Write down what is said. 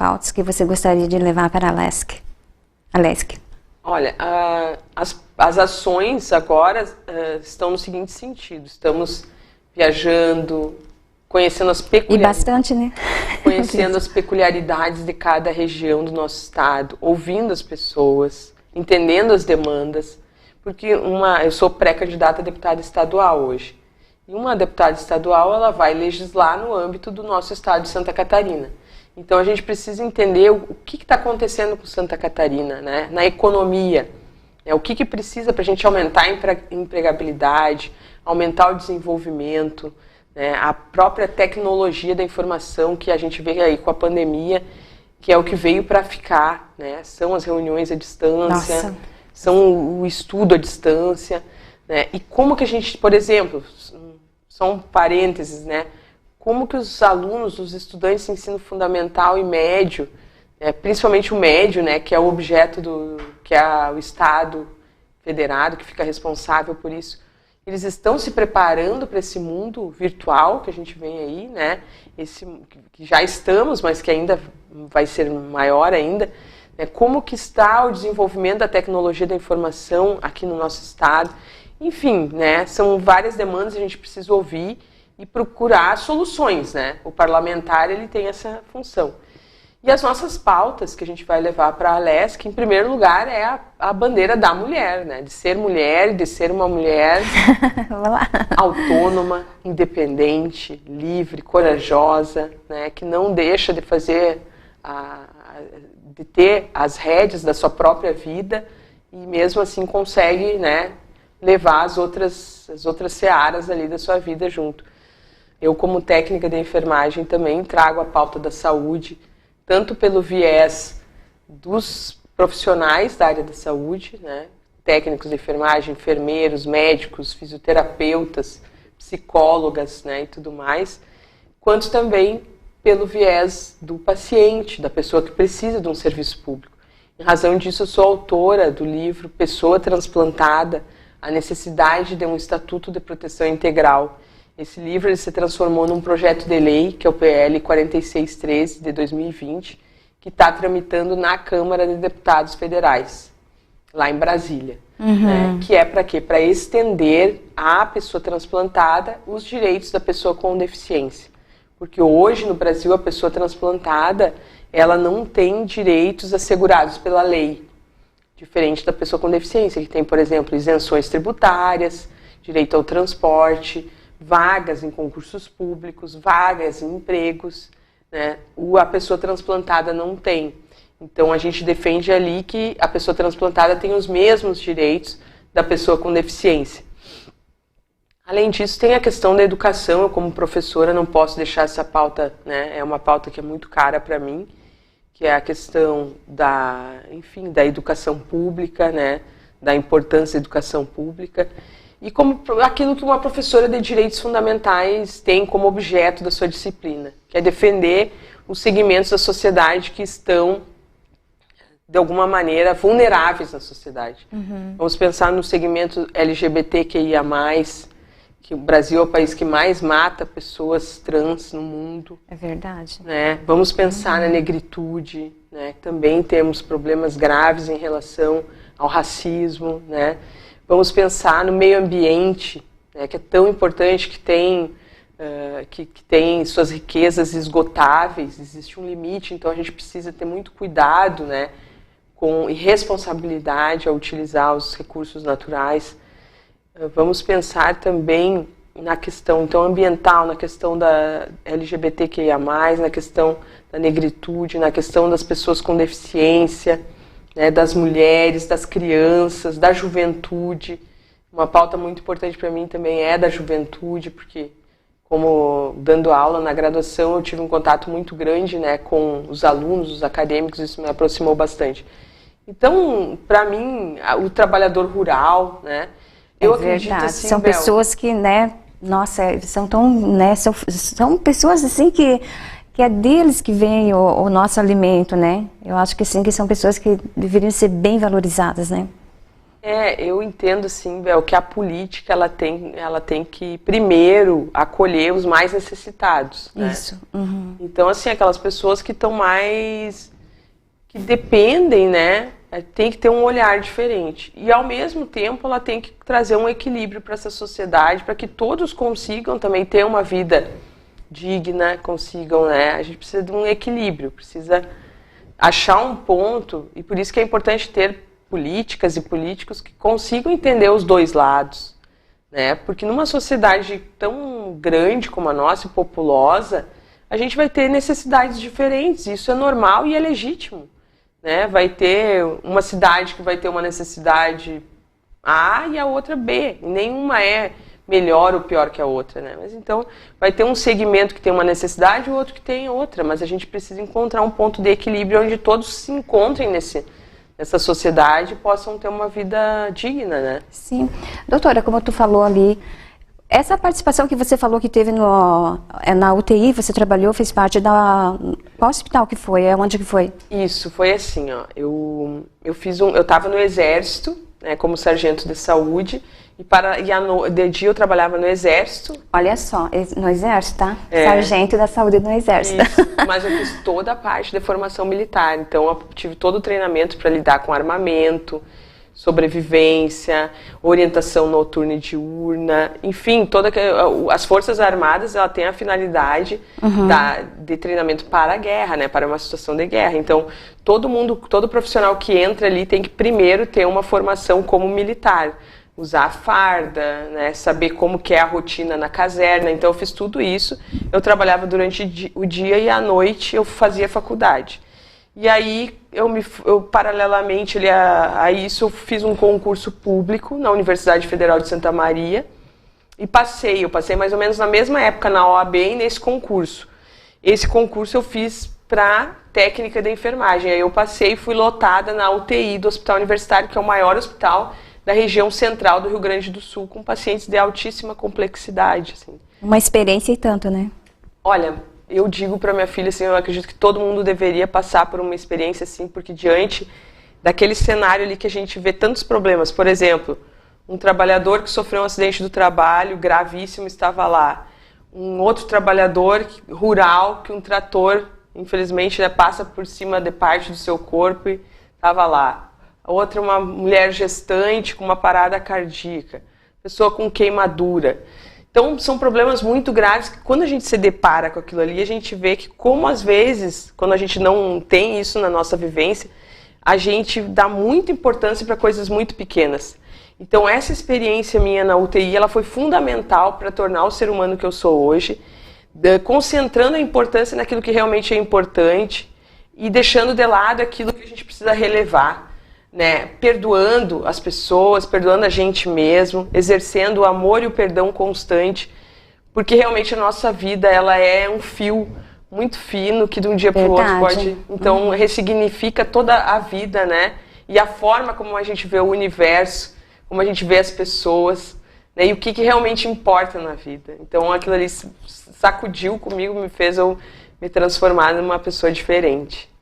pautas que você gostaria de levar para a LESC? Olha, as ações agora estão no seguinte sentido: estamos viajando, conhecendo as peculiaridades. E bastante, né? Conhecendo as peculiaridades de cada região do nosso estado, ouvindo as pessoas, entendendo as demandas, porque eu sou pré-candidata a deputada estadual hoje. E uma deputada estadual, ela vai legislar no âmbito do nosso estado de Santa Catarina. Então a gente precisa entender o que está acontecendo com Santa Catarina, né? Na economia, o que precisa para a gente aumentar a empregabilidade, aumentar o desenvolvimento, né? A própria tecnologia da informação que a gente vê aí com a pandemia, que é o que veio para ficar, né? São as reuniões à distância, Nossa. São o estudo à distância, né? E como que a gente, por exemplo, só um parênteses, né? Como que os alunos, os estudantes de ensino fundamental e médio, principalmente o médio, né, que é o objeto que é o Estado federado, que fica responsável por isso, eles estão se preparando para esse mundo virtual que a gente vem aí, né? Que já estamos, mas que ainda vai ser maior ainda. Né? Como que está o desenvolvimento da tecnologia da informação aqui no nosso estado? Enfim, né? São várias demandas que a gente precisa ouvir e procurar soluções, né? O parlamentar, ele tem essa função. E as nossas pautas que a gente vai levar para a LESC, em primeiro lugar, é a bandeira da mulher, né? De ser mulher, de ser uma mulher autônoma, independente, livre, corajosa, né? Que não deixa de fazer, de ter as rédeas da sua própria vida e mesmo assim consegue, né, levar as outras searas ali da sua vida junto. Eu, como técnica de enfermagem, também trago a pauta da saúde, tanto pelo viés dos profissionais da área da saúde, né? Técnicos de enfermagem, enfermeiros, médicos, fisioterapeutas, psicólogas, né? E tudo mais, quanto também pelo viés do paciente, da pessoa que precisa de um serviço público. Em razão disso, eu sou autora do livro Pessoa Transplantada, a necessidade de um Estatuto de Proteção Integral. Esse livro ele se transformou num projeto de lei, que é o PL 4613 de 2020, que está tramitando na Câmara de Deputados Federais, lá em Brasília. Né? Que é para quê? Para estender à pessoa transplantada os direitos da pessoa com deficiência. Porque hoje no Brasil a pessoa transplantada ela não tem direitos assegurados pela lei, diferente da pessoa com deficiência, que tem, por exemplo, isenções tributárias, direito ao transporte, vagas em concursos públicos, vagas em empregos, né? A pessoa transplantada não tem. Então a gente defende ali que a pessoa transplantada tem os mesmos direitos da pessoa com deficiência. Além disso, tem a questão da educação. Eu, como professora, não posso deixar essa pauta, né? É uma pauta que é muito cara para mim, que é a questão da educação pública, né? Da importância da educação pública. E como aquilo que uma professora de direitos fundamentais tem como objeto da sua disciplina, que é defender os segmentos da sociedade que estão, de alguma maneira, vulneráveis na sociedade. Vamos pensar no segmento LGBTQIA+, que o Brasil é o país que mais mata pessoas trans no mundo. É verdade. Né? Vamos pensar na negritude, né? Também temos problemas graves em relação ao racismo, né? Vamos pensar no meio ambiente, né, que é tão importante, que tem suas riquezas esgotáveis, existe um limite, então a gente precisa ter muito cuidado, né, e responsabilidade ao utilizar os recursos naturais. Vamos pensar também na questão então, ambiental, na questão da LGBTQIA+, na questão da negritude, na questão das pessoas com deficiência, né, das mulheres, das crianças, da juventude. Uma pauta muito importante para mim também é da juventude, porque como dando aula na graduação eu tive um contato muito grande, né, com os alunos, os acadêmicos, isso me aproximou bastante. Então, para mim, o trabalhador rural, né, eu acredito assim, são pessoas que, né, nossa, são tão, né, são pessoas assim que é deles que vem o nosso alimento, né? Eu acho que sim, que são pessoas que deveriam ser bem valorizadas, né? Eu entendo, assim, Bel, que a política ela tem que primeiro acolher os mais necessitados, né? Isso. Uhum. Então, assim, aquelas pessoas que estão mais, que dependem, né? Tem que ter um olhar diferente. E, ao mesmo tempo, ela tem que trazer um equilíbrio para essa sociedade, para que todos consigam também ter uma vida digna, consigam, né? A gente precisa de um equilíbrio, precisa achar um ponto, e por isso que é importante ter políticas e políticos que consigam entender os dois lados, né? Porque numa sociedade tão grande como a nossa e populosa, a gente vai ter necessidades diferentes, isso é normal e é legítimo, né? Vai ter uma cidade que vai ter uma necessidade A e a outra B, e nenhuma é melhor ou pior que a outra, né? Mas então vai ter um segmento que tem uma necessidade e o outro que tem outra, mas a gente precisa encontrar um ponto de equilíbrio onde todos se encontrem nessa sociedade e possam ter uma vida digna, né? Sim. Doutora, como tu falou ali, essa participação que você falou que teve na UTI, você trabalhou, fez parte da... Qual hospital que foi? Onde que foi? Isso, foi assim, ó. Eu estava no Exército, né, como sargento de saúde, de dia eu trabalhava no Exército. Olha só, no Exército, tá? Sargento da saúde no Exército. Isso, mas eu fiz toda a parte de formação militar, então eu tive todo o treinamento para lidar com armamento, sobrevivência, orientação noturna e diurna, enfim, as Forças Armadas, ela tem a finalidade de treinamento para a guerra, né, para uma situação de guerra. Então, todo profissional que entra ali tem que primeiro ter uma formação como militar, usar a farda, né, saber como que é a rotina na caserna. Então, eu fiz tudo isso. Eu trabalhava durante o dia e à noite eu fazia faculdade. E aí, eu paralelamente a isso, eu fiz um concurso público na Universidade Federal de Santa Maria e eu passei mais ou menos na mesma época na OAB e nesse concurso. Esse concurso eu fiz para técnica de enfermagem. Aí eu passei e fui lotada na UTI do Hospital Universitário, que é o maior hospital da região central do Rio Grande do Sul, com pacientes de altíssima complexidade. Assim. Uma experiência e tanto, né? Olha, eu digo para minha filha, assim, eu acredito que todo mundo deveria passar por uma experiência assim, porque diante daquele cenário ali que a gente vê tantos problemas, por exemplo, um trabalhador que sofreu um acidente do trabalho gravíssimo estava lá, um outro trabalhador rural que um trator, infelizmente, né, passa por cima de parte do seu corpo e estava lá. A outra, uma mulher gestante com uma parada cardíaca, pessoa com queimadura. Então, são problemas muito graves que quando a gente se depara com aquilo ali, a gente vê que como às vezes, quando a gente não tem isso na nossa vivência, a gente dá muita importância para coisas muito pequenas. Então, essa experiência minha na UTI, ela foi fundamental para tornar o ser humano que eu sou hoje, concentrando a importância naquilo que realmente é importante e deixando de lado aquilo que a gente precisa relevar. Né, perdoando as pessoas, perdoando a gente mesmo, exercendo o amor e o perdão constante, porque realmente a nossa vida ela é um fio muito fino que de um dia para o outro pode, então ressignifica toda a vida, né? E a forma como a gente vê o universo, como a gente vê as pessoas, né? E o que realmente importa na vida. Então aquilo ali sacudiu comigo, me fez eu me transformar numa pessoa diferente.